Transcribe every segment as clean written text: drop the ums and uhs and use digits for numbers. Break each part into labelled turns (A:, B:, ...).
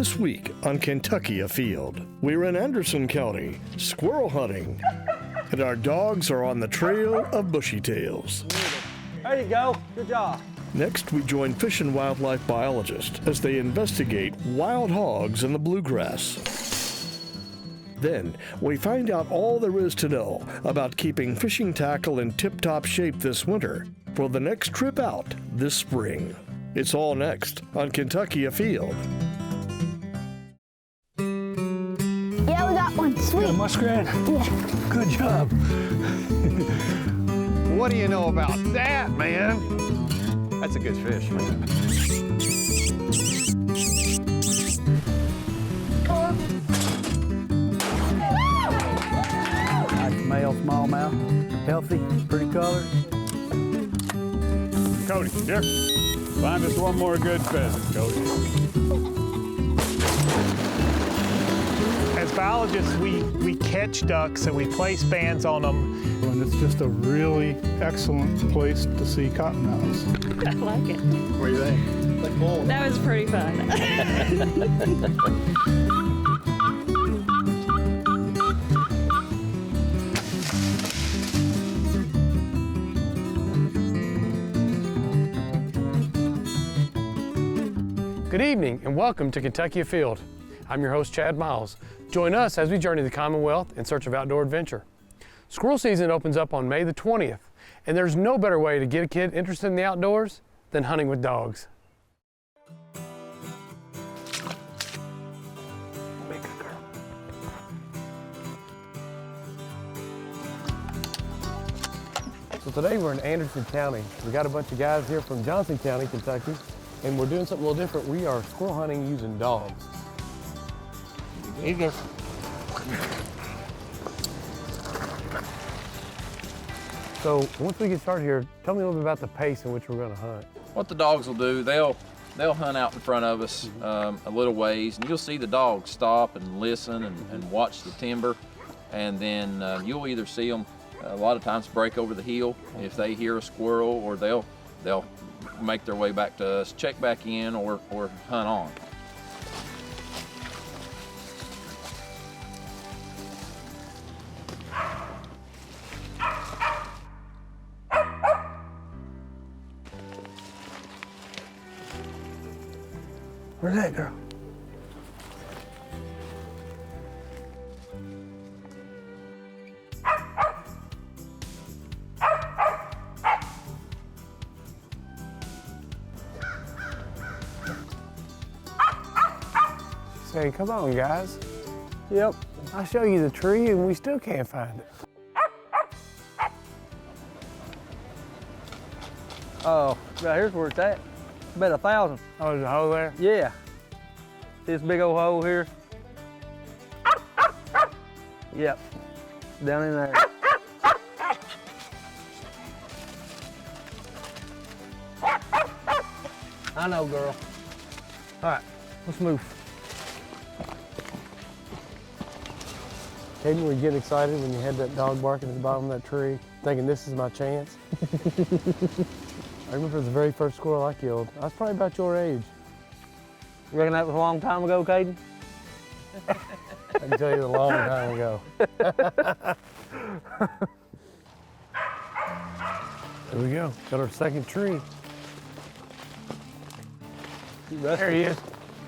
A: This week on Kentucky Afield, we're in Anderson County, squirrel hunting, and our dogs are on the trail of bushy tails.
B: There you go, good job.
A: Next, we join fish and wildlife biologists as they investigate wild hogs in the bluegrass. Then, we find out all there is to know about keeping fishing tackle in tip-top shape this winter for the next trip out this spring. It's all next on Kentucky Afield.
C: Yeah, we got one. Sweet.
B: Got a muskrat?
C: Yeah.
B: Good job.
D: What do you know about that, man? That's a good fish, man.
B: Nice male smallmouth, healthy, pretty color.
E: Cody, here. Find us one more good pheasant, Cody.
F: As biologists, we catch ducks and we place bands on them.
E: And it's just a really excellent place to see cottonmouths.
G: I like it.
D: What do you think?
G: That was pretty fun.
H: Good evening and welcome to Kentucky Afield. I'm your host, Chad Miles. Join us as we journey the Commonwealth in search of outdoor adventure. Squirrel season opens up on May the 20th, and there's no better way to get a kid interested in the outdoors than hunting with dogs. So today we're in Anderson County. We got a bunch of guys here from Johnson County, Kentucky, and we're doing something a little different. We are squirrel hunting using dogs. Here you go. So once we get started here, tell me a little bit about the pace in which we're going to hunt.
I: What the dogs will do, they'll hunt out in front of us a little ways, and you'll see the dogs stop and listen and watch the timber, and then you'll either see them a lot of times break over the hill if they hear a squirrel, or they'll make their way back to us, check back in, or hunt on.
B: Where's that girl?
H: Saying, come on, guys. Yep, I'll show you the tree and we still can't find it.
B: Oh, right here's where it's at. About 1,000.
H: Oh, there's a hole there?
B: Yeah. See this big old hole here? Yep. Down in there. I know, girl. All right, let's move.
H: Caden, were you getting excited when you had that dog barking at the bottom of that tree, thinking this is my chance? I remember the very first squirrel I killed. I was probably about your age.
B: You reckon that was a long time ago, Caden?
H: I can tell you a long time ago. There we go. Got our second tree. There he is.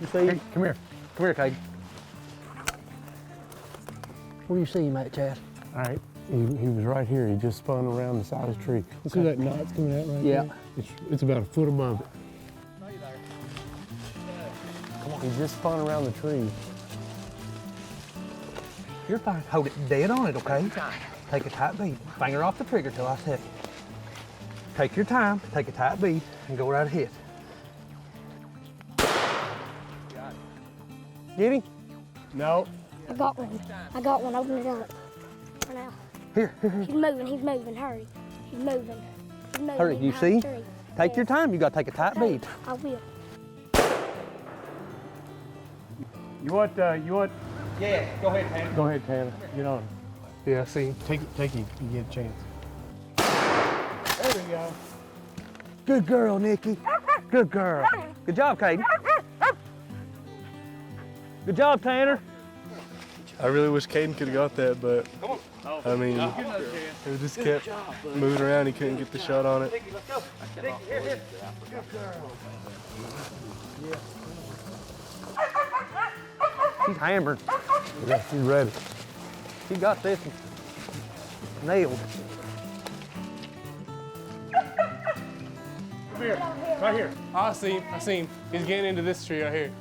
B: You see?
H: Hey, come here.
B: Come here, Caden. Where do you see him at, Chad?
H: All right. He was right here. He just spun around the side of the tree. See that knot's coming out right
B: Yeah.
H: there? It's about a foot above it. Come on. He just spun around the tree.
B: You're fine. Hold it dead on it, okay? Take a tight bead. Finger off the trigger till I tell you. Take your time, take a tight bead, and go right ahead.
H: Get him? No.
C: I got one. Open it up. For now.
B: Here.
C: He's moving. Hurry. He's moving.
B: Hurry, you see? Take your time. You gotta take a tight bead.
C: I will.
H: You want?
B: Yeah, go ahead, Tanner.
H: Go ahead, Tanner. Get on. Yeah, see, take him. You get a chance. There we go.
B: Good girl, Nikki. Good girl. Good job, Caden. Good job, Tanner.
J: I really wish Caden could have got that, but I mean, it just kept moving around. He couldn't get the shot on it.
B: She's hammered.
H: Yeah, she's ready.
B: She got this one nailed.
J: Come here, right here. I see him. He's getting into this tree right here.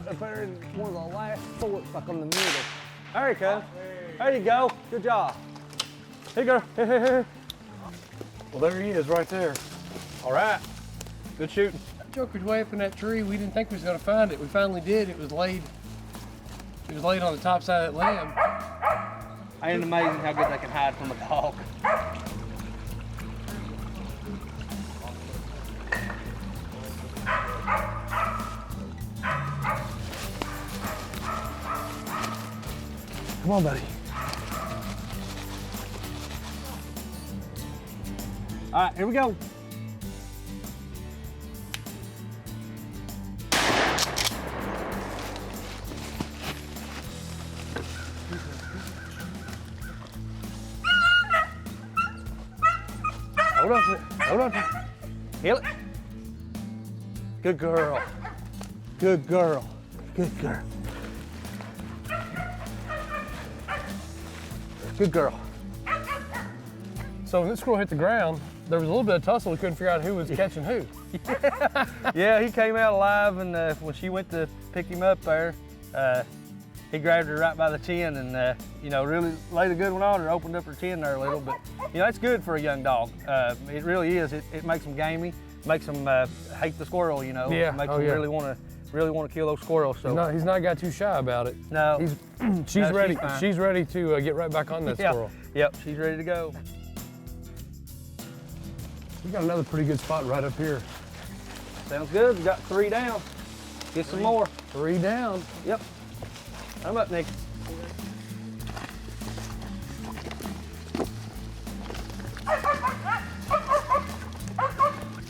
B: Up there in one of the last forks, like on the middle. There you go. There you go. Good job. Hey, girl. Hey.
H: Well, there he is right there.
B: All right. Good shooting.
J: That joker's way up in that tree. We didn't think we was gonna find it. We finally did. It was laid on the top side of that limb.
B: Ain't it amazing how good they can hide from a dog?
H: Come on, buddy.
B: All right, here we go. Hold on to it. Hold on to it. Heel it. Good girl. Good girl. Good girl. Good girl.
H: So when this squirrel hit the ground, there was a little bit of tussle. We couldn't figure out who was catching who.
B: Yeah, he came out alive, and when she went to pick him up there, he grabbed her right by the chin and, you know, really laid a good one on her, opened up her chin there a little. But, you know, it's good for a young dog. It really is. It makes them gamey, makes them hate the squirrel, you know.
H: Yeah.
B: It makes them really want to kill those squirrels. So
H: He's not got too shy about it.
B: No.
H: She's ready.
B: fine.
H: She's ready to get right back on that squirrel.
B: Yep, she's ready to go.
H: We got another pretty good spot right up here.
B: Sounds good. We got 3 down. Get some more.
H: 3 down.
B: Yep. I'm up, Nick.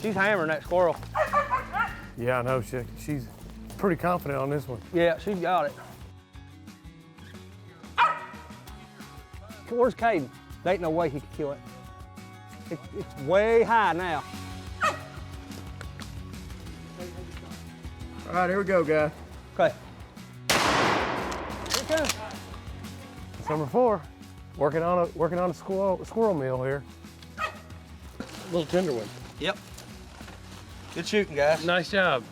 B: She's hammering that squirrel.
H: Yeah, I know. She's pretty confident on this one.
B: Yeah, she's got it. Where's Caden? There ain't no way he could kill it. It's way high now.
J: All right, here we go, guys.
B: Okay. Here it comes.
H: That's number 4. Working on a squirrel meal here. Little tender one.
B: Yep. Good shooting, guys.
H: Nice job.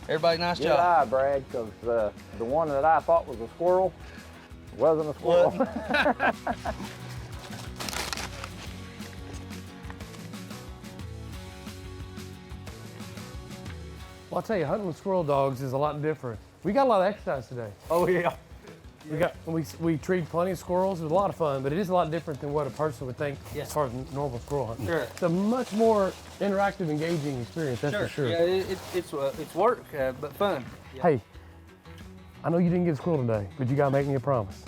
B: Everybody, nice
K: Good
B: job.
K: eye, Brad, because the one that I thought was a squirrel wasn't a squirrel.
H: Well, I'll tell you, hunting with squirrel dogs is a lot different. We got a lot of exercise today.
B: Oh, yeah.
H: We treat plenty of squirrels. It was a lot of fun, but it is a lot different than what a person would think as far as normal squirrel hunting.
B: Sure.
H: It's a much more interactive, engaging experience, that's for sure.
B: Yeah, it's work, but fun. Yeah.
H: Hey, I know you didn't get a squirrel today, but you gotta make me a promise.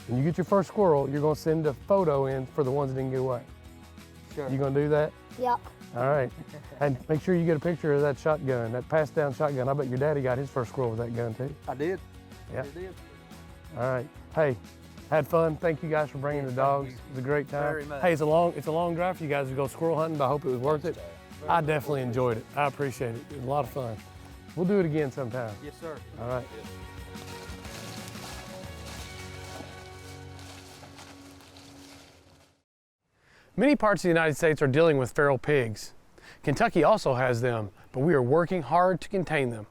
H: When you get your first squirrel, you're gonna send a photo in for the ones that didn't get away.
B: Sure.
H: You gonna do that?
C: Yep.
H: All right. And make sure you get a picture of that shotgun, that passed down shotgun. I bet your daddy got his first squirrel with that gun too.
B: I did.
H: Yeah.
B: I did.
H: All right. Hey, had fun. Thank you guys for bringing the dogs. It was a great time.
B: Very much.
H: Hey, it's a long drive for you guys to go squirrel hunting, but I hope it was worth it. I definitely enjoyed it. I appreciate it. It was a lot of fun. We'll do it again sometime.
B: Yes, sir.
H: All right. Many parts of the United States are dealing with feral pigs. Kentucky also has them, but we are working hard to contain them.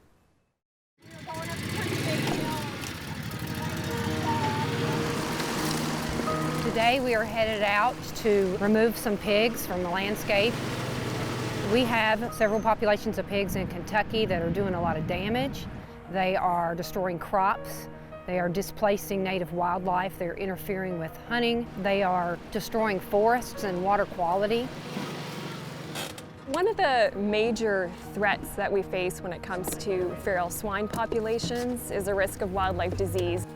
L: Today we are headed out to remove some pigs from the landscape. We have several populations of pigs in Kentucky that are doing a lot of damage. They are destroying crops. They are displacing native wildlife. They're interfering with hunting. They are destroying forests and water quality.
M: One of the major threats that we face when it comes to feral swine populations is the risk of wildlife disease.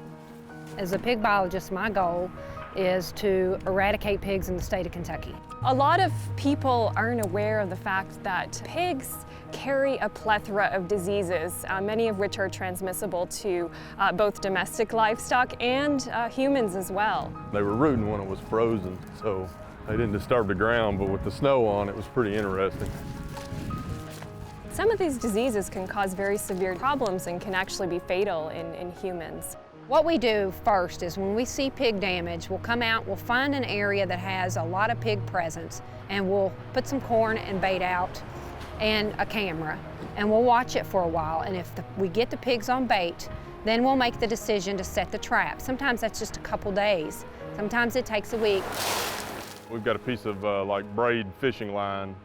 L: As a pig biologist, my goal is to eradicate pigs in the state of Kentucky.
M: A lot of people aren't aware of the fact that pigs carry a plethora of diseases, many of which are transmissible to both domestic livestock and humans as well.
N: They were rooting when it was frozen, so they didn't disturb the ground, but with the snow on, it was pretty interesting.
M: Some of these diseases can cause very severe problems and can actually be fatal in humans.
L: What we do first is when we see pig damage, we'll come out, we'll find an area that has a lot of pig presence, and we'll put some corn and bait out and a camera, and we'll watch it for a while, and if we get the pigs on bait, then we'll make the decision to set the trap. Sometimes that's just a couple days. Sometimes it takes a week.
N: We've got a piece of like braid fishing line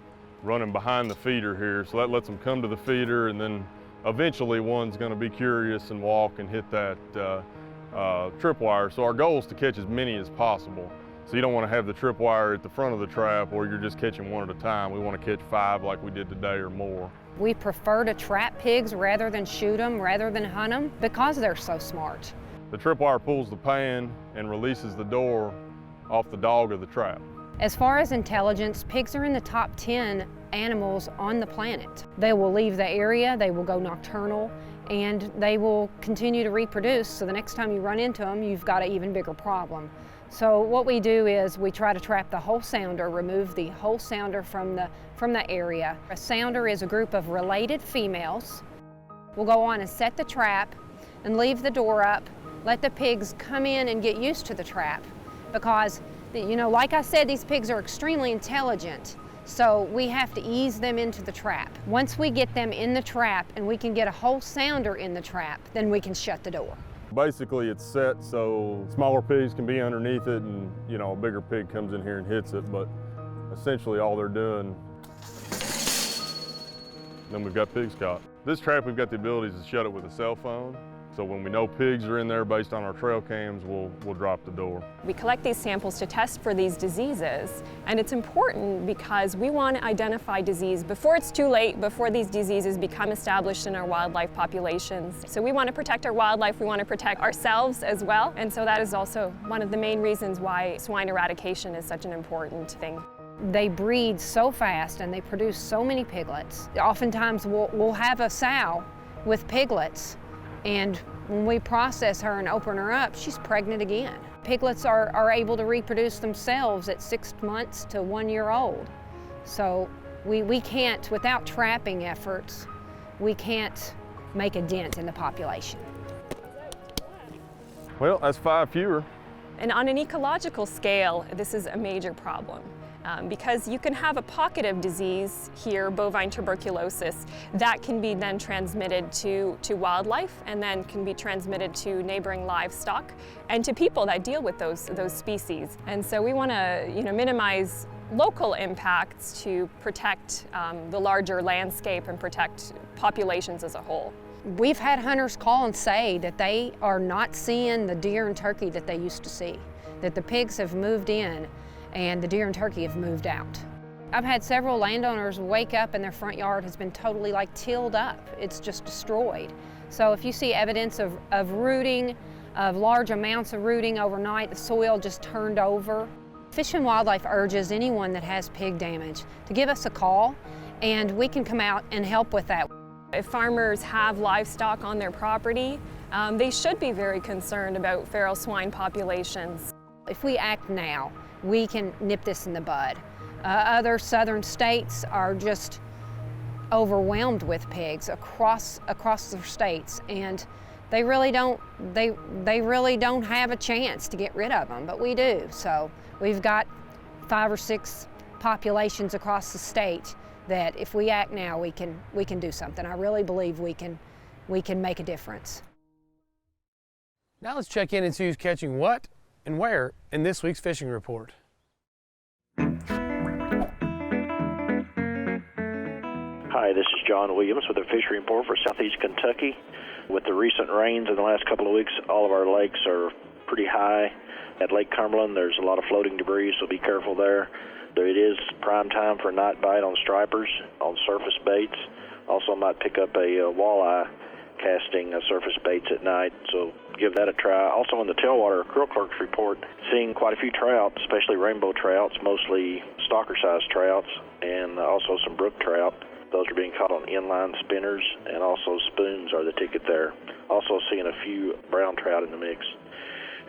N: running behind the feeder here, so that lets them come to the feeder, and then eventually one's going to be curious and walk and hit that tripwire. So our goal is to catch as many as possible. So you don't want to have the tripwire at the front of the trap or you're just catching one at a time. We want to catch 5 like we did today or more.
L: We prefer to trap pigs rather than shoot them, rather than hunt them, because they're so smart.
N: The tripwire pulls the pan and releases the door off the dog of the trap.
L: As far as intelligence, pigs are in the top 10 animals on the planet. They will leave the area, they will go nocturnal, and they will continue to reproduce, so the next time you run into them, you've got an even bigger problem. So what we do is we try to trap the whole sounder, remove the whole sounder from the area. A sounder is a group of related females. We'll go on and set the trap and leave the door up, let the pigs come in and get used to the trap, because you know, like I said, these pigs are extremely intelligent, so we have to ease them into the trap. Once we get them in the trap and we can get a whole sounder in the trap, then we can shut the door.
N: Basically it's set so smaller pigs can be underneath it and, you know, a bigger pig comes in here and hits it, but essentially all they're doing, then we've got pigs caught. This trap, we've got the ability to shut it with a cell phone. So when we know pigs are in there based on our trail cams, we'll drop the door.
M: We collect these samples to test for these diseases, and it's important because we want to identify disease before it's too late, before these diseases become established in our wildlife populations. So we want to protect our wildlife, we want to protect ourselves as well, and so that is also one of the main reasons why swine eradication is such an important thing.
L: They breed so fast and they produce so many piglets. Oftentimes we'll have a sow with piglets, and when we process her and open her up, she's pregnant again. Piglets are able to reproduce themselves at 6 months to 1 year old. So we can't, without trapping efforts, we can't make a dent in the population.
N: Well, that's 5 fewer.
M: And on an ecological scale, this is a major problem. Because you can have a pocket of disease here, bovine tuberculosis, that can be then transmitted to wildlife and then can be transmitted to neighboring livestock and to people that deal with those species. And so we want to minimize local impacts to protect the larger landscape and protect populations as a whole.
L: We've had hunters call and say that they are not seeing the deer and turkey that they used to see, that the pigs have moved in and the deer and turkey have moved out. I've had several landowners wake up and their front yard has been totally tilled up. It's just destroyed. So if you see evidence of rooting, of large amounts of rooting overnight, the soil just turned over. Fish and Wildlife urges anyone that has pig damage to give us a call and we can come out and help with that.
M: If farmers have livestock on their property, they should be very concerned about feral swine populations.
L: If we act now, we can nip this in the bud. Other southern states are just overwhelmed with pigs across their states, and they really don't have a chance to get rid of them, but we do. So we've got 5 or 6 populations across the state that if we act now, we can do something. I really believe we can make a difference.
H: Now let's check in and see who's catching what and where in this week's fishing report.
O: Hi, this is John Williams with a fishery report for Southeast Kentucky. With the recent rains in the last couple of weeks, all of our lakes are pretty high. At Lake Cumberland, there's a lot of floating debris, so be careful there. It is prime time for night bite on stripers, on surface baits. Also might pick up a walleye casting surface baits at night, so give that a try. Also on the tailwater Krill Clerks report, seeing quite a few trout, especially rainbow trouts, mostly stalker-sized trouts, and also some brook trout. Those are being caught on inline spinners, and also spoons are the ticket there. Also seeing a few brown trout in the mix.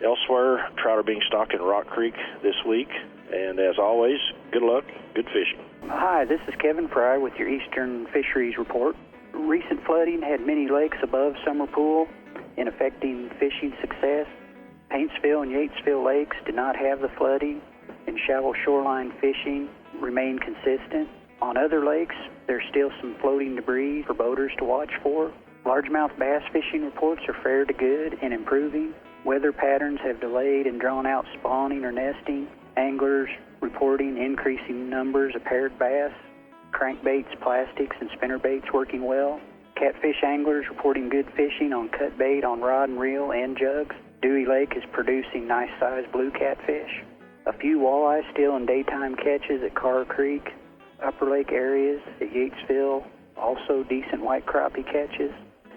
O: Elsewhere, trout are being stocked in Rock Creek this week, and as always, good luck, good fishing.
P: Hi, this is Kevin Fry with your Eastern Fisheries Report. Recent flooding had many lakes above Summer Pool in affecting fishing success. Paintsville and Yatesville lakes did not have the flooding, and shallow shoreline fishing remained consistent. On other lakes, there's still some floating debris for boaters to watch for. Largemouth bass fishing reports are fair to good and improving. Weather patterns have delayed and drawn out spawning or nesting. Anglers reporting increasing numbers of paired bass. Crankbaits, plastics, and spinnerbaits working well. Catfish anglers reporting good fishing on cut bait on rod and reel and jugs. Dewey Lake is producing nice-sized blue catfish. A few walleye still in daytime catches at Carr Creek. Upper Lake areas at Yatesville, also decent white crappie catches.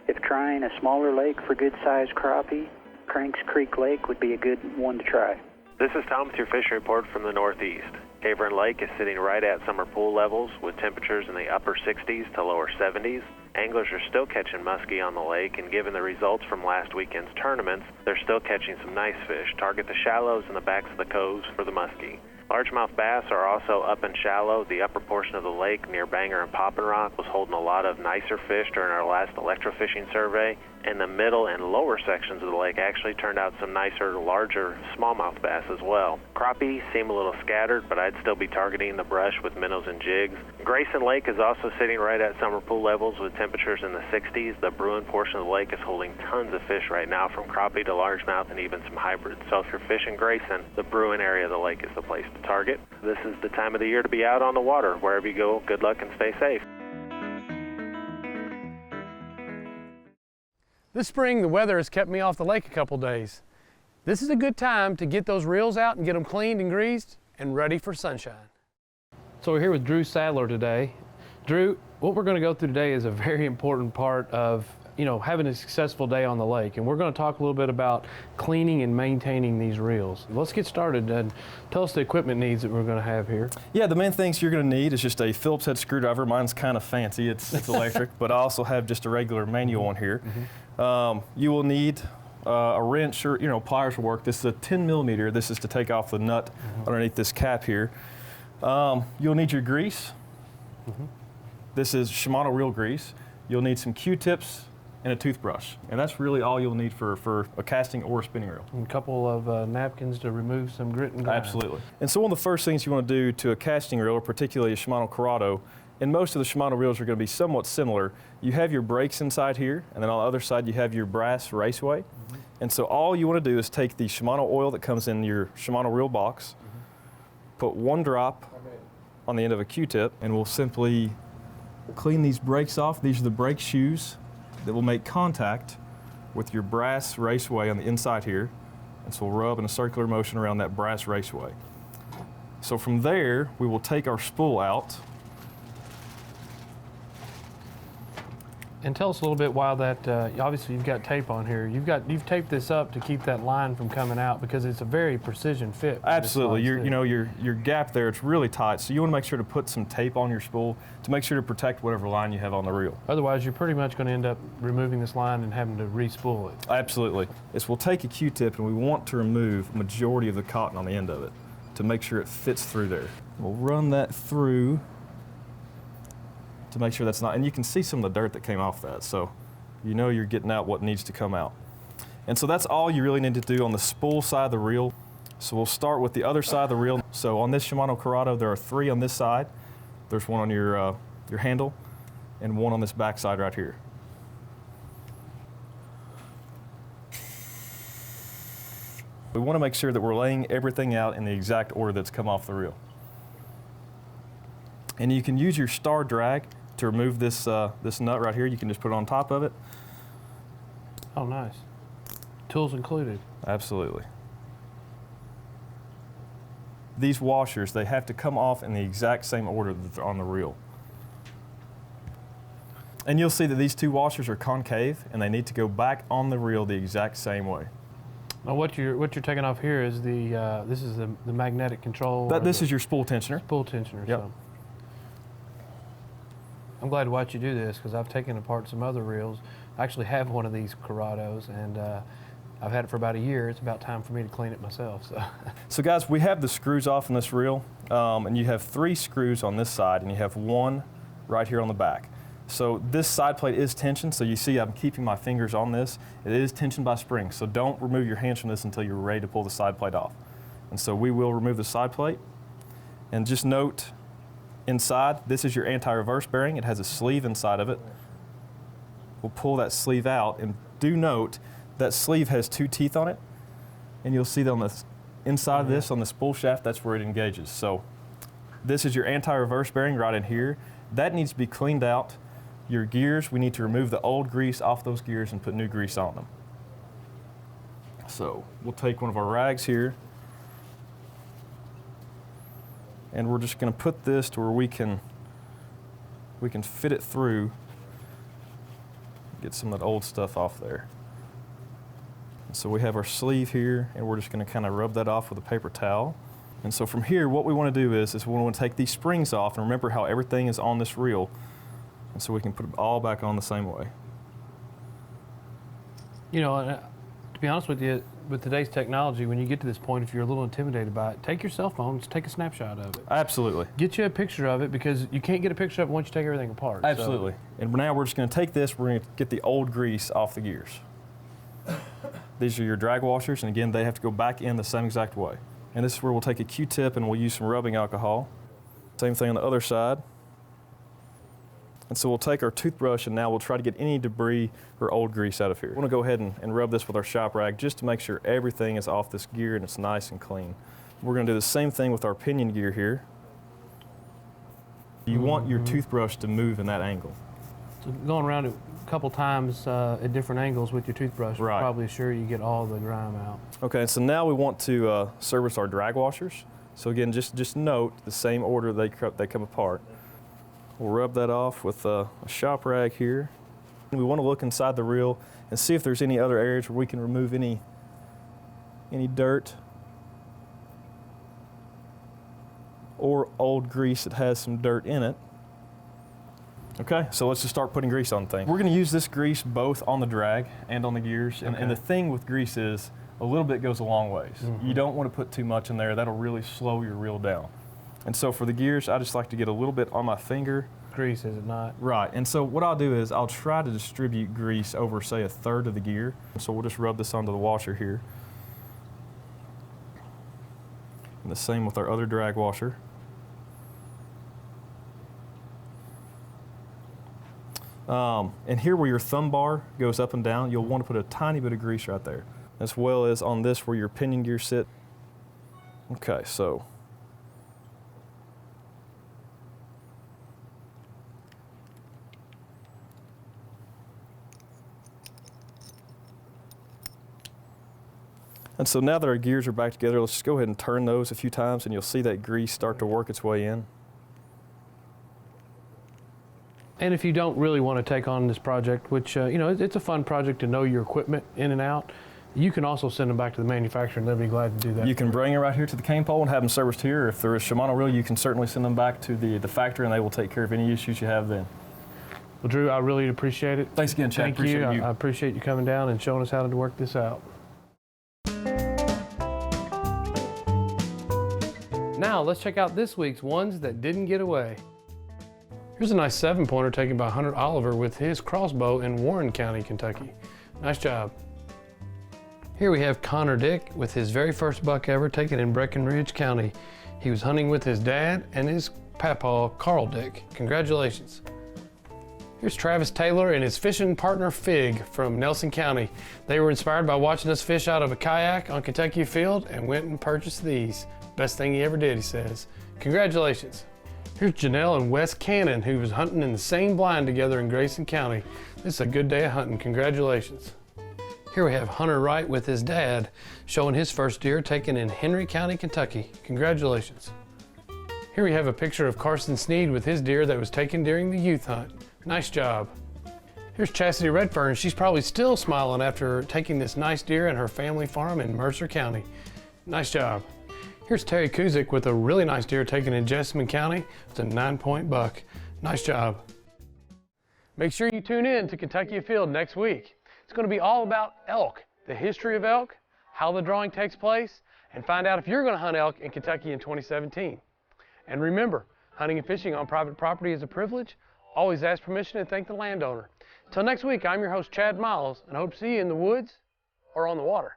P: If trying a smaller lake for good-sized crappie, Cranks Creek Lake would be a good one to try.
Q: This is Tom with your fishing report from the Northeast. Cave-Run Lake is sitting right at summer pool levels with temperatures in the upper 60s to lower 70s. Anglers are still catching muskie on the lake, and given the results from last weekend's tournaments, they're still catching some nice fish. Target the shallows and the backs of the coves for the muskie. Largemouth bass are also up and shallow. The upper portion of the lake near Banger and Poppin' Rock was holding a lot of nicer fish during our last electrofishing survey, and the middle and lower sections of the lake actually turned out some nicer, larger smallmouth bass as well. Crappie seem a little scattered, but I'd still be targeting the brush with minnows and jigs. Grayson Lake is also sitting right at summer pool levels with temperatures in the 60s. The Bruin portion of the lake is holding tons of fish right now, from crappie to largemouth and even some hybrids. So if you're fishing Grayson, the Bruin area of the lake is the place to target. This is the time of the year to be out on the water. Wherever you go, good luck and stay safe.
H: This spring, the weather has kept me off the lake a couple days. This is a good time to get those reels out and get them cleaned and greased and ready for sunshine.
R: So we're here with Drew Sadler today. Drew, what we're going to go through today is a very important part of, having a successful day on the lake. And we're going to talk a little bit about cleaning and maintaining these reels. Let's get started and tell us the equipment needs that we're going to have here.
S: Yeah, the main things you're going to need is just a Phillips head screwdriver. Mine's kind of fancy, it's electric, but I also have just a regular manual one here. You will need a wrench or pliers will work. This is a 10 millimeter. This is to take off the nut underneath this cap here. You'll need your grease. This is Shimano reel grease. You'll need some Q-tips and a toothbrush, and that's really all you'll need for a casting or a spinning reel.
R: And a couple of napkins to remove some grit and grime.
S: Absolutely. And so one of the first things you want to do to a casting reel, or particularly a Shimano Corrado, and most of the Shimano reels are going to be somewhat similar. You have your brakes inside here, and then on the other side you have your brass raceway. And so all you want to do is take the Shimano oil that comes in your Shimano reel box, put one drop on the end of a Q-tip, and we'll simply clean these brakes off. These are the brake shoes that will make contact with your brass raceway on the inside here. And so we'll rub in a circular motion around that brass raceway. So from there, we will take our spool out.
R: And tell us a little bit why that, obviously you've got tape on here. You've taped this up to keep that line from coming out because it's a very precision fit.
S: Absolutely, your gap there, it's really tight. So you want to make sure to put some tape on your spool to make sure to protect whatever line you have on the reel.
R: Otherwise, you're pretty much going to end up removing this line and having to re-spool it.
S: Absolutely. We'll take a Q-tip and we want to remove a majority of the cotton on the end of it to make sure it fits through there. We'll run that through to make sure that's not, and you can see some of the dirt that came off that, so you're getting out what needs to come out. And so that's all you really need to do on the spool side of the reel. So we'll start with the other side of the reel. So on this Shimano Corrado, there are 3 on this side. There's one on your handle and one on this back side right here. We want to make sure that we're laying everything out in the exact order that's come off the reel. And you can use your star drag to remove this this nut right here. You can just put it on top of it.
R: Oh, nice. Tools included.
S: Absolutely. These washers, they have to come off in the exact same order that they're on the reel. And you'll see that these two washers are concave and they need to go back on the reel the exact same way.
R: Now what you're taking off here is this is the magnetic control.
S: This is your spool tensioner.
R: Spool tensioner.
S: Yep.
R: So. I'm glad to watch you do this because I've taken apart some other reels. I actually have one of these Corrados, and I've had it for about a year. It's about time for me to clean it myself.
S: So guys, we have the screws off in this reel, and you have 3 screws on this side, and you have 1 right here on the back. So this side plate is tensioned, so you see I'm keeping my fingers on this. It is tensioned by springs, so don't remove your hands from this until you're ready to pull the side plate off. And so we will remove the side plate. And just note, inside, this is your anti-reverse bearing. It has a sleeve inside of it. We'll pull that sleeve out, and do note that sleeve has 2 teeth on it, and you'll see that on the inside of this, on the spool shaft, that's where it engages. So this is your anti-reverse bearing right in here. That needs to be cleaned out. Your gears, we need to remove the old grease off those gears and put new grease on them. So we'll take one of our rags here, and we're just going to put this to where we can fit it through, get some of that old stuff off there. So we have our sleeve here, and we're just going to kind of rub that off with a paper towel. And so from here, what we want to do is we want to take these springs off, and remember how everything is on this reel, and so we can put it all back on the same way.
R: You know, to be honest with you, with today's technology, when you get to this point, if you're a little intimidated by it, take your cell phone, just take a snapshot of it.
S: Absolutely.
R: Get you a picture of it, because you can't get a picture of it once you take everything apart.
S: Absolutely.
R: So.
S: And now we're just going to take this, we're going to get the old grease off the gears. These are your drag washers, and again, they have to go back in the same exact way. And this is where we'll take a Q-tip and we'll use some rubbing alcohol. Same thing on the other side. And so we'll take our toothbrush, and now we'll try to get any debris or old grease out of here. We're gonna go ahead and rub this with our shop rag just to make sure everything is off this gear and it's nice and clean. We're gonna do the same thing with our pinion gear here. You want your toothbrush to move in that angle.
R: So going around it a couple times at different angles with your toothbrush will probably assure you get all the grime out.
S: Okay, so now we want to service our drag washers. So again, just note the same order they come apart. We'll rub that off with a shop rag here. We want to look inside the reel and see if there's any other areas where we can remove any dirt or old grease that has some dirt in it. Okay, so let's just start putting grease on things. We're going to use this grease both on the drag and on the gears. And the thing with grease is a little bit goes a long ways. You don't want to put too much in there. That'll really slow your reel down. And so for the gears, I just like to get a little bit on my finger.
R: Grease, is it not?
S: Right, and so what I'll do is I'll try to distribute grease over, say, a third of the gear. So we'll just rub this onto the washer here. And the same with our other drag washer. And here where your thumb bar goes up and down, you'll want to put a tiny bit of grease right there, as well as on this where your pinion gears sit. Okay, so and so now that our gears are back together, let's just go ahead and turn those a few times, and you'll see that grease start to work its way in.
R: And if you don't really want to take on this project, which, you know, it's a fun project to know your equipment in and out, you can also send them back to the manufacturer, and they'll be glad to do that.
S: You can bring it right here to the cane pole and have them serviced here. If they're a Shimano reel, you can certainly send them back to the factory, and they will take care of any issues you have then.
R: Well, Drew, I really appreciate it.
S: Thanks again, Chad.
R: Thank you. I appreciate you coming down and showing us how to work this out. Now, let's check out this week's ones that didn't get away. Here's a nice 7-pointer taken by Hunter Oliver with his crossbow in Warren County, Kentucky. Nice job. Here we have Connor Dick with his very first buck ever taken in Breckenridge County. He was hunting with his dad and his papaw, Carl Dick. Congratulations. Here's Travis Taylor and his fishing partner Fig from Nelson County. They were inspired by watching us fish out of a kayak on Kentucky Afield and went and purchased these. Best thing he ever did, he says. Congratulations. Here's Janelle and Wes Cannon, who was hunting in the same blind together in Grayson County. This is a good day of hunting. Congratulations. Here we have Hunter Wright with his dad, showing his first deer taken in Henry County, Kentucky. Congratulations. Here we have a picture of Carson Sneed with his deer that was taken during the youth hunt. Nice job.
H: Here's Chastity Redfern. She's probably still smiling after taking this nice deer in her family farm in Mercer County. Nice job. Here's Terry Kuzik with a really nice deer taken in Jessamine County. It's a 9-point buck. Nice job. Make sure you tune in to Kentucky Afield next week. It's going to be all about elk, the history of elk, how the drawing takes place, and find out if you're going to hunt elk in Kentucky in 2017. And remember, hunting and fishing on private property is a privilege. Always ask permission and thank the landowner. Till next week, I'm your host, Chad Miles, and I hope to see you in the woods or on the water.